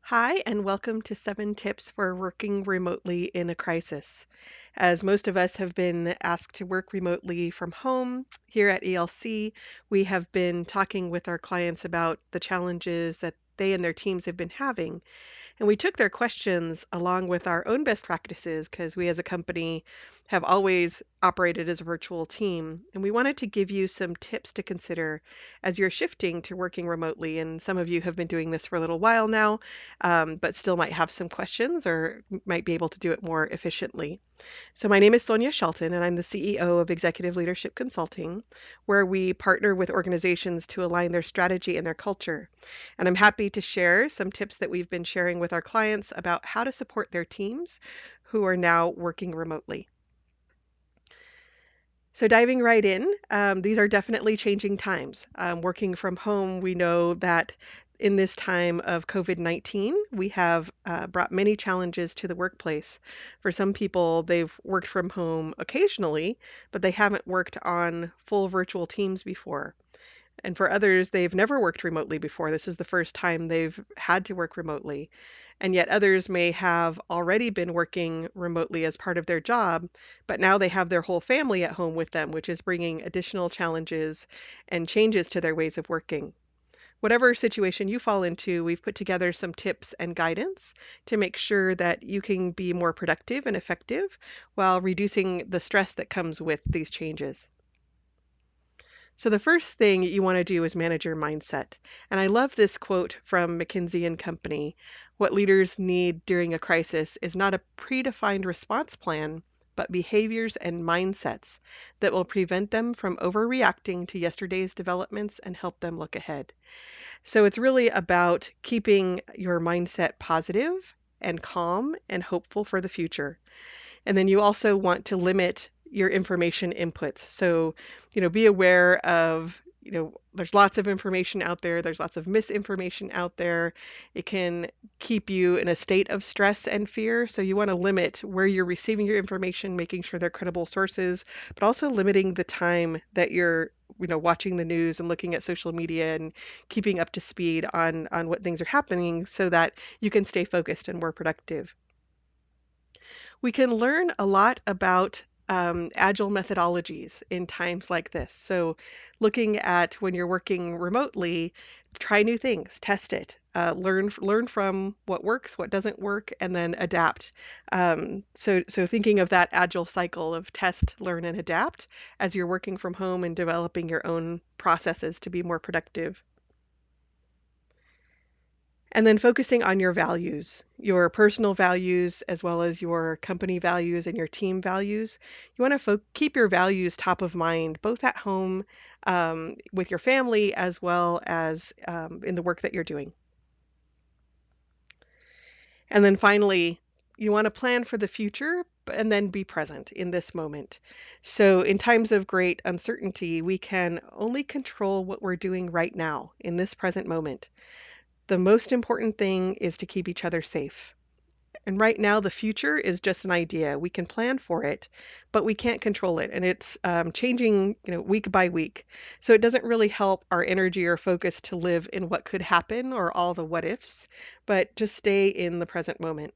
Hi, and welcome to 7 Tips for Working Remotely in a Crisis. As most of us have been asked to work remotely from home, here at ELC, we have been talking with our clients about the challenges that they and their teams have been having. And we took their questions along with our own best practices because we as a company have always operated as a virtual team. And we wanted to give you some tips to consider as you're shifting to working remotely. And some of you have been doing this for a little while now, but still might have some questions or might be able to do it more efficiently. So, my name is Sonia Shelton, and I'm the CEO of Executive Leadership Consulting, where we partner with organizations to align their strategy and their culture. And I'm happy to share some tips that we've been sharing with our clients about how to support their teams who are now working remotely. So, diving right in, these are definitely changing times. Working from home, we know that in this time of COVID-19, we have brought many challenges to the workplace. For some people, they've worked from home occasionally, but they haven't worked on full virtual teams before. And for others, they've never worked remotely before. This is the first time they've had to work remotely. And yet others may have already been working remotely as part of their job, but now they have their whole family at home with them, which is bringing additional challenges and changes to their ways of working. Whatever situation you fall into, we've put together some tips and guidance to make sure that you can be more productive and effective while reducing the stress that comes with these changes. So the first thing you want to do is manage your mindset. And I love this quote from McKinsey and Company. What leaders need during a crisis is not a predefined response plan, but behaviors and mindsets that will prevent them from overreacting to yesterday's developments and help them look ahead. So it's really about keeping your mindset positive and calm and hopeful for the future. And then you also want to limit your information inputs. So, be aware of, there's lots of information out there, there's lots of misinformation out there. It can keep you in a state of stress and fear. So, you want to limit where you're receiving your information, making sure they're credible sources, but also limiting the time that you're watching the news and looking at social media and keeping up to speed on what things are happening so that you can stay focused and more productive. We can learn a lot about agile methodologies in times like this. So, looking at when you're working remotely, try new things, test it, learn from what works, what doesn't work, and then adapt. So thinking of that agile cycle of test, learn, and adapt as you're working from home and developing your own processes to be more productive. And then focusing on your values, your personal values, as well as your company values and your team values. You want to keep your values top of mind, both at home with your family, as well as in the work that you're doing. And then finally, you want to plan for the future and then be present in this moment. So, in times of great uncertainty, we can only control what we're doing right now in this present moment. The most important thing is to keep each other safe. And right now, the future is just an idea. We can plan for it, but we can't control it, and it's changing, week by week. So it doesn't really help our energy or focus to live in what could happen or all the what ifs, but just stay in the present moment.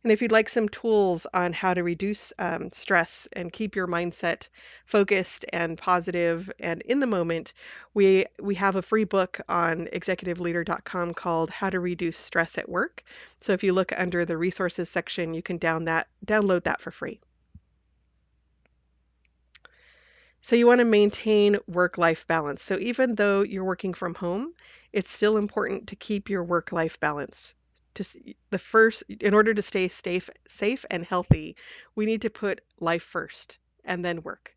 And if you'd like some tools on how to reduce stress and keep your mindset focused and positive and in the moment, we have a free book on executiveleader.com called How to Reduce Stress at Work. So if you look under the resources section, you can download that for free. So you want to maintain work-life balance. So even though you're working from home, it's still important to keep your work-life balance. In order to stay safe and healthy, we need to put life first and then work.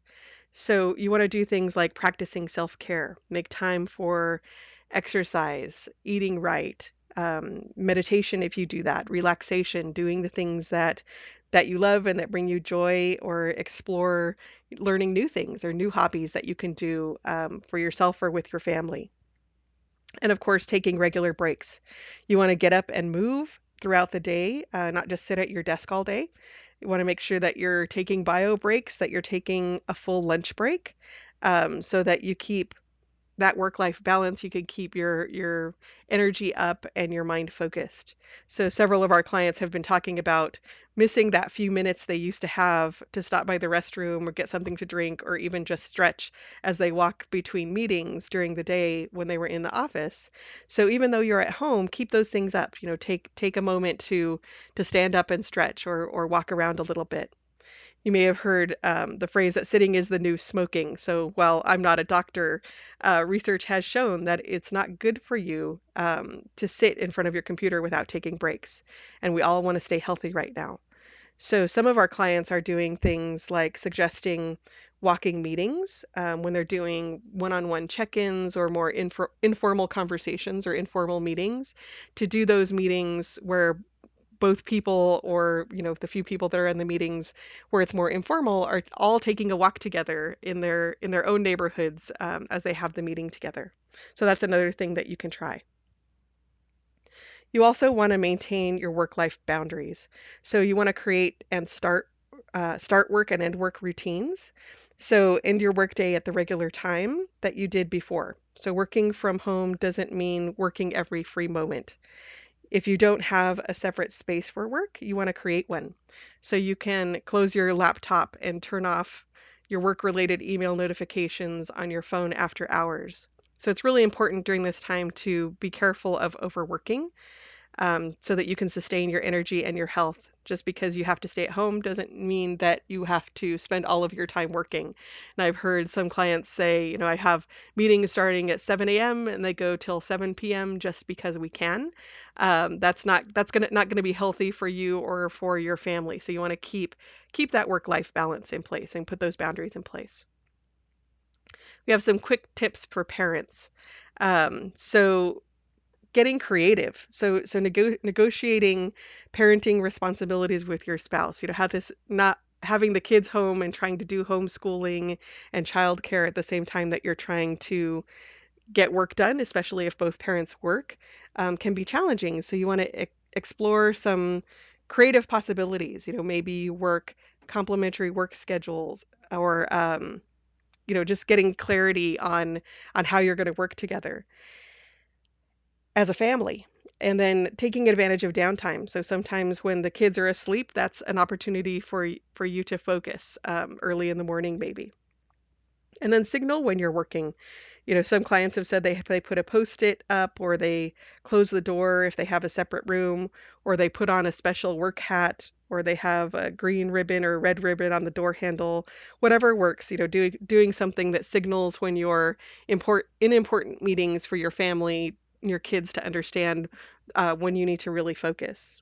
So you want to do things like practicing self-care, make time for exercise, eating right, meditation if you do that, relaxation, doing the things that you love and that bring you joy, or explore learning new things or new hobbies that you can do for yourself or with your family. And of course, taking regular breaks. You want to get up and move throughout the day, not just sit at your desk all day. You want to make sure that you're taking bio breaks, that you're taking a full lunch break, so that you keep that work-life balance, you can keep your energy up and your mind focused. So several of our clients have been talking about missing that few minutes they used to have to stop by the restroom or get something to drink or even just stretch as they walk between meetings during the day when they were in the office. So even though you're at home, keep those things up. Take a moment to stand up and stretch or walk around a little bit. You may have heard the phrase that sitting is the new smoking. So while I'm not a doctor, research has shown that it's not good for you to sit in front of your computer without taking breaks. And we all want to stay healthy right now. So some of our clients are doing things like suggesting walking meetings when they're doing one-on-one check-ins or more informal conversations or informal meetings, to do those meetings where both people, or the few people that are in the meetings where it's more informal, are all taking a walk together in their own neighborhoods as they have the meeting together. So that's another thing that you can try. You also want to maintain your work-life boundaries. So you want to create and start work and end work routines. So end your workday at the regular time that you did before. So working from home doesn't mean working every free moment. If you don't have a separate space for work, you want to create one. So you can close your laptop and turn off your work-related email notifications on your phone after hours. So it's really important during this time to be careful of overworking, so that you can sustain your energy and your health. Just because you have to stay at home doesn't mean that you have to spend all of your time working. And I've heard some clients say, I have meetings starting at 7 a.m. and they go till 7 p.m. just because we can. That's not gonna be healthy for you or for your family. So you want to keep that work-life balance in place and put those boundaries in place. We have some quick tips for parents. So getting creative. So negotiating parenting responsibilities with your spouse. Have this, not having the kids home and trying to do homeschooling and childcare at the same time that you're trying to get work done, especially if both parents work, can be challenging. So you want to explore some creative possibilities. Maybe you work complementary work schedules, or just getting clarity on how you're going to work together as a family. And then taking advantage of downtime. So sometimes when the kids are asleep, that's an opportunity for you to focus early in the morning, maybe. And then signal when you're working. Some clients have said they put a post-it up, or they close the door if they have a separate room, or they put on a special work hat, or they have a green ribbon or red ribbon on the door handle. Whatever works. Doing something that signals when you're in important meetings for your family, your kids, to understand when you need to really focus.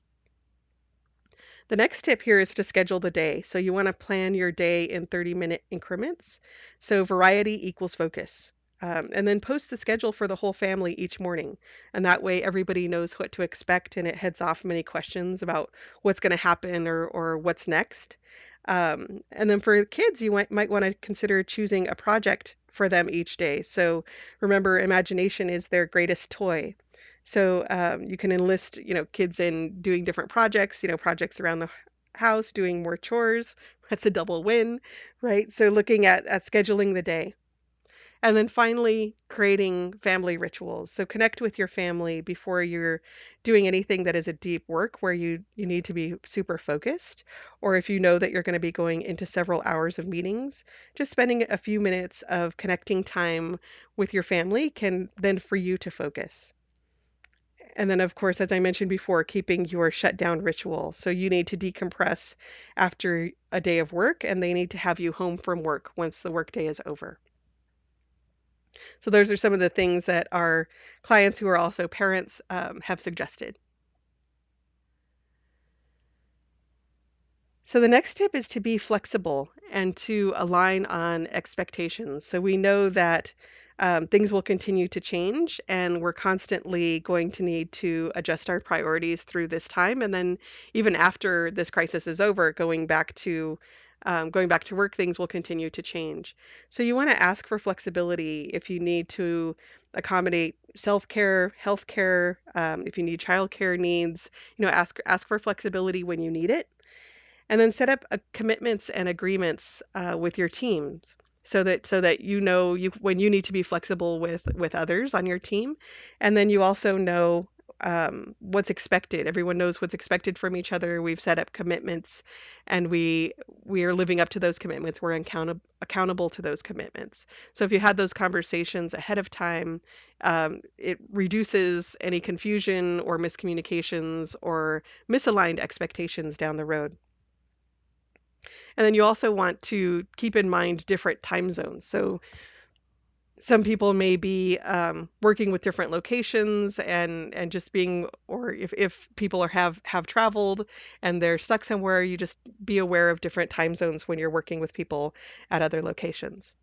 The next tip here is to schedule the day. So you want to plan your day in 30-minute increments. So variety equals focus. And then post the schedule for the whole family each morning. And that way everybody knows what to expect, and it heads off many questions about what's going to happen, or what's next. And then for kids, you might want to consider choosing a project for them each day. So remember, imagination is their greatest toy. So you can enlist, kids in doing different projects, projects around the house, doing more chores. That's a double win, right? So looking at scheduling the day. And then finally, creating family rituals. So connect with your family before you're doing anything that is a deep work where you need to be super focused. Or if you know that you're going to be going into several hours of meetings, just spending a few minutes of connecting time with your family can then free you to focus. And then, of course, as I mentioned before, keeping your shutdown ritual. So you need to decompress after a day of work, and they need to have you home from work once the workday is over. So those are some of the things that our clients who are also parents have suggested. So the next tip is to be flexible and to align on expectations. So we know that things will continue to change, and we're constantly going to need to adjust our priorities through this time. And then even after this crisis is over, going back to work, things will continue to change. So you want to ask for flexibility if you need to accommodate self-care, healthcare, if you need childcare needs, ask for flexibility when you need it. And then set up commitments and agreements with your teams. so that you know you when you need to be flexible with others on your team, and then you also know what's expected. Everyone knows what's expected from each other. We've set up commitments, and we are living up to those commitments. We're accountable to those commitments. So if you had those conversations ahead of time, it reduces any confusion or miscommunications or misaligned expectations down the road. And then you also want to keep in mind different time zones. So some people may be working with different locations and just being, or if people have traveled and they're stuck somewhere, you just be aware of different time zones when you're working with people at other locations.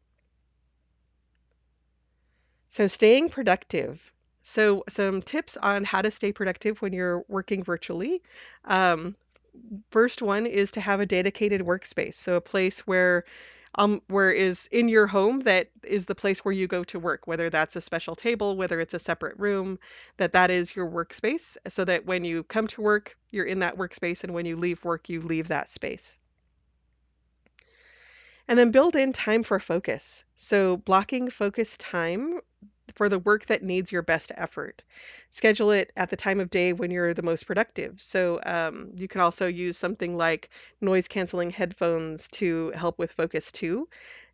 So staying productive. So some tips on how to stay productive when you're working virtually. Um, First one is to have a dedicated workspace. So a place where is in your home that is the place where you go to work, whether that's a special table, whether it's a separate room, that is your workspace, so that when you come to work, you're in that workspace, and when you leave work, you leave that space. And then build in time for focus. So blocking focus time for the work that needs your best effort. Schedule it at the time of day when you're the most productive. So you can also use something like noise canceling headphones to help with focus too.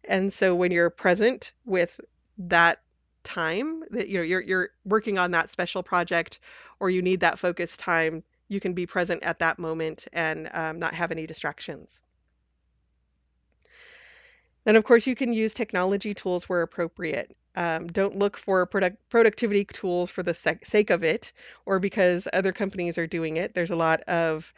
And so when you're present with that time that you're working on that special project, or you need that focus time, you can be present at that moment and not have any distractions. And of course, you can use technology tools where appropriate. Don't look for productivity tools for the sake of it, or because other companies are doing it. There's a lot of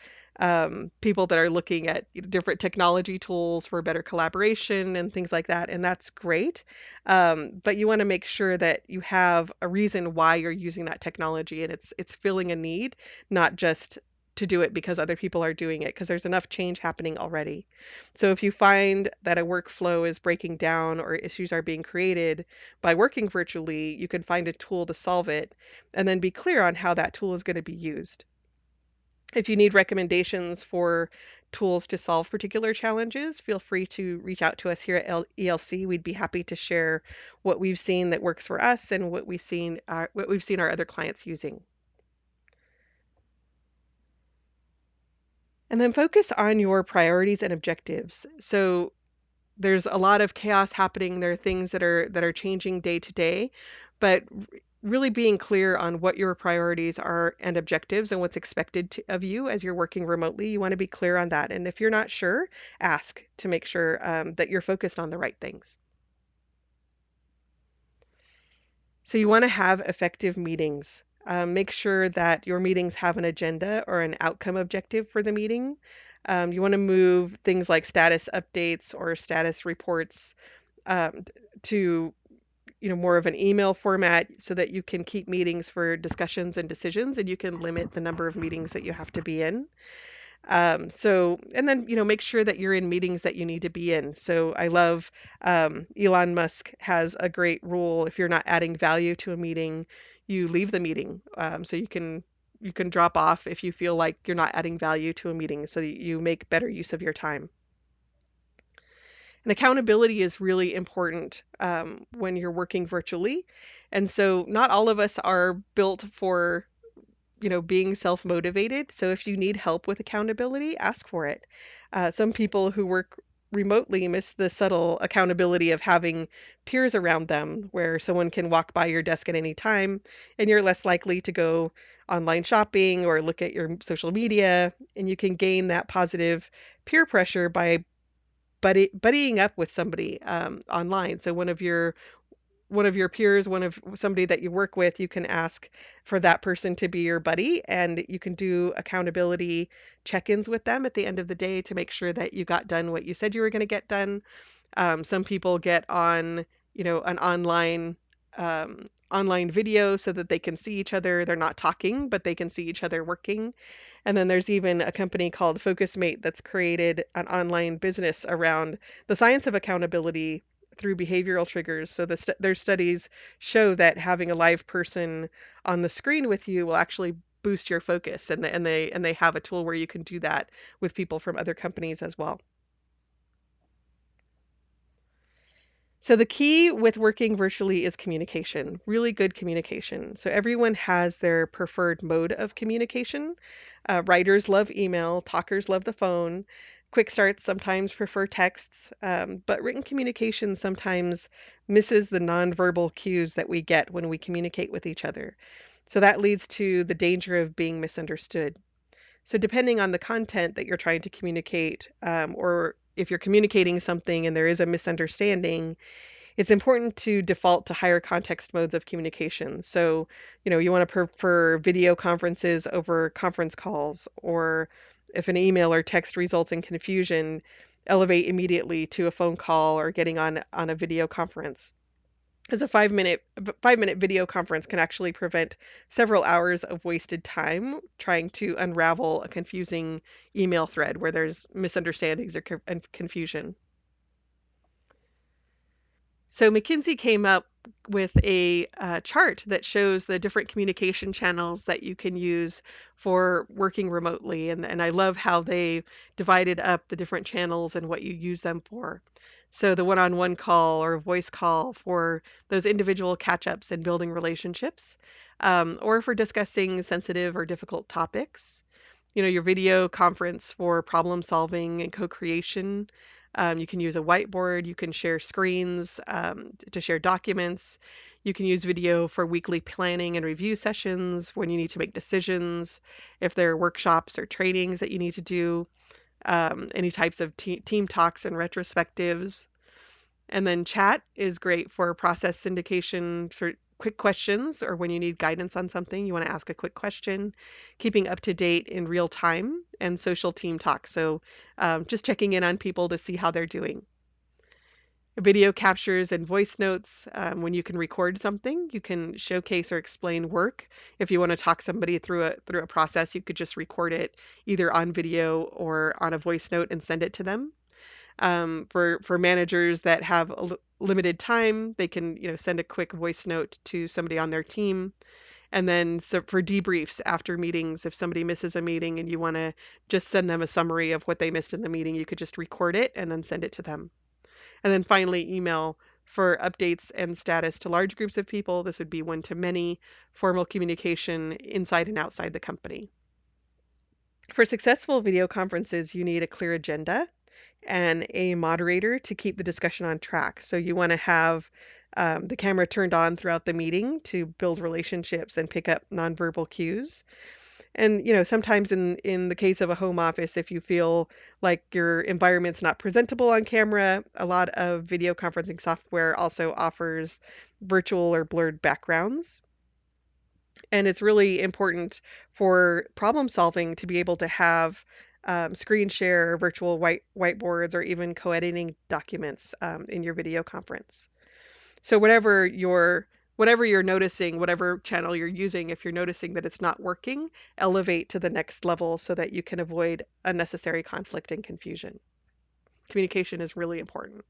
people that are looking at different technology tools for better collaboration and things like that, and that's great. But you want to make sure that you have a reason why you're using that technology, and it's filling a need, not just to do it because other people are doing it, because there's enough change happening already. So if you find that a workflow is breaking down or issues are being created by working virtually, you can find a tool to solve it and then be clear on how that tool is going to be used. If you need recommendations for tools to solve particular challenges, feel free to reach out to us here at ELC. We'd be happy to share what we've seen that works for us and what we've seen our other clients using. And then focus on your priorities and objectives. So there's a lot of chaos happening. There are things that are changing day to day, but really being clear on what your priorities are and objectives and what's expected of you as you're working remotely. You want to be clear on that. And if you're not sure, ask to make sure that you're focused on the right things. So you want to have effective meetings. Make sure that your meetings have an agenda or an outcome objective for the meeting. You want to move things like status updates or status reports um, to more of an email format, so that you can keep meetings for discussions and decisions, and you can limit the number of meetings that you have to be in. And then, make sure that you're in meetings that you need to be in. So I love Elon Musk has a great rule. If you're not adding value to a meeting, you leave the meeting. So you can drop off if you feel like you're not adding value to a meeting, so that you make better use of your time. And accountability is really important when you're working virtually. And so not all of us are built for, being self-motivated. So if you need help with accountability, ask for it. Some people who work remotely miss the subtle accountability of having peers around them, where someone can walk by your desk at any time and you're less likely to go online shopping or look at your social media, and you can gain that positive peer pressure by buddying up with somebody online. So one of your peers, one of somebody that you work with, you can ask for that person to be your buddy, and you can do accountability check-ins with them at the end of the day to make sure that you got done what you said you were going to get done. Some people get on, an online video so that they can see each other. They're not talking, but they can see each other working. And then there's even a company called FocusMate that's created an online business around the science of accountability through behavioral triggers. So their studies show that having a live person on the screen with you will actually boost your focus, and they have a tool where you can do that with people from other companies as well. So the key with working virtually is communication, really good communication. So everyone has their preferred mode of communication. Writers love email, talkers love the phone. Quick starts sometimes prefer texts, but written communication sometimes misses the nonverbal cues that we get when we communicate with each other. So that leads to the danger of being misunderstood. So depending on the content that you're trying to communicate, or if you're communicating something and there is a misunderstanding, it's important to default to higher context modes of communication. So, you want to prefer video conferences over conference calls, or if an email or text results in confusion, elevate immediately to a phone call or getting on a video conference. As a 5-minute video conference can actually prevent several hours of wasted time trying to unravel a confusing email thread where there's misunderstandings or and confusion. So McKinsey came up with a chart that shows the different communication channels that you can use for working remotely. And I love how they divided up the different channels and what you use them for. So the one-on-one call or voice call for those individual catch-ups and building relationships, or for discussing sensitive or difficult topics. Your video conference for problem solving and co-creation. You can use a whiteboard, you can share screens to share documents. You can use video for weekly planning and review sessions when you need to make decisions, if there are workshops or trainings that you need to do, any types of team talks and retrospectives. And then chat is great for process syndication for quick questions, or when you need guidance on something, you want to ask a quick question, keeping up to date in real time, and social team talk. So just checking in on people to see how they're doing. Video captures and voice notes. When you can record something, you can showcase or explain work. If you want to talk somebody through a process, you could just record it either on video or on a voice note and send it to them. For managers that have limited time, they can send a quick voice note to somebody on their team. And then so for debriefs after meetings, if somebody misses a meeting and you want to just send them a summary of what they missed in the meeting, you could just record it and then send it to them. And then finally, email for updates and status to large groups of people. This would be one to many, formal communication inside and outside the company. For successful video conferences, you need a clear agenda and a moderator to keep the discussion on track. So you want to have the camera turned on throughout the meeting to build relationships and pick up nonverbal cues. And sometimes in the case of a home office, if you feel like your environment's not presentable on camera, a lot of video conferencing software also offers virtual or blurred backgrounds. And it's really important for problem solving to be able to have screen share, virtual whiteboards, or even co-editing documents in your video conference. So whatever you're noticing, whatever channel you're using, if you're noticing that it's not working, elevate to the next level so that you can avoid unnecessary conflict and confusion. Communication is really important.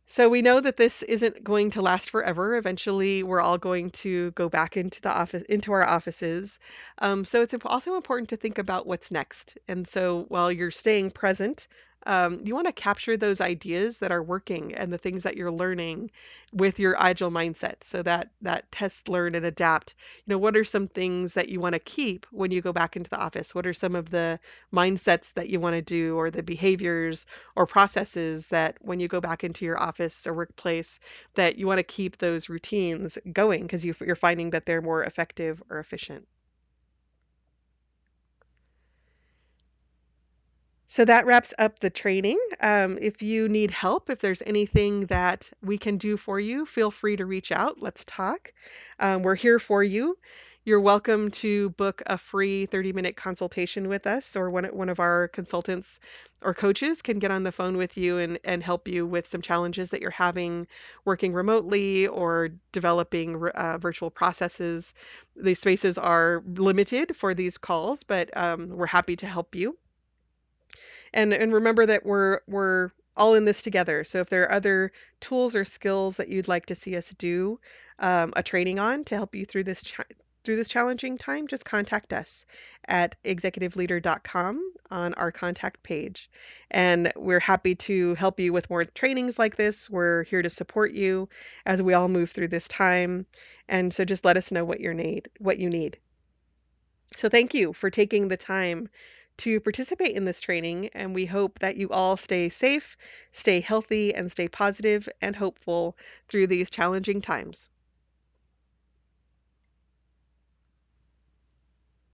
So we know that this isn't going to last forever. Eventually, we're all going to go back into our offices. So it's also important to think about what's next. And so while you're staying present, you want to capture those ideas that are working and the things that you're learning with your agile mindset. So that test, learn, and adapt. What are some things that you want to keep when you go back into the office? What are some of the mindsets that you want to do, or the behaviors or processes that when you go back into your office or workplace, that you want to keep those routines going because you're finding that they're more effective or efficient? So that wraps up the training. If you need help, if there's anything that we can do for you, feel free to reach out. Let's talk. We're here for you. You're welcome to book a free 30-minute consultation with us, or one of our consultants or coaches can get on the phone with you and help you with some challenges that you're having working remotely or developing virtual processes. These spaces are limited for these calls, but we're happy to help you. And remember that we're all in this together. So if there are other tools or skills that you'd like to see us do a training on to help you through through this challenging time, just contact us at executiveleader.com on our contact page. And we're happy to help you with more trainings like this. We're here to support you as we all move through this time. And so just let us know what you need. So thank you for taking the time to participate in this training, and we hope that you all stay safe, stay healthy, and stay positive and hopeful through these challenging times.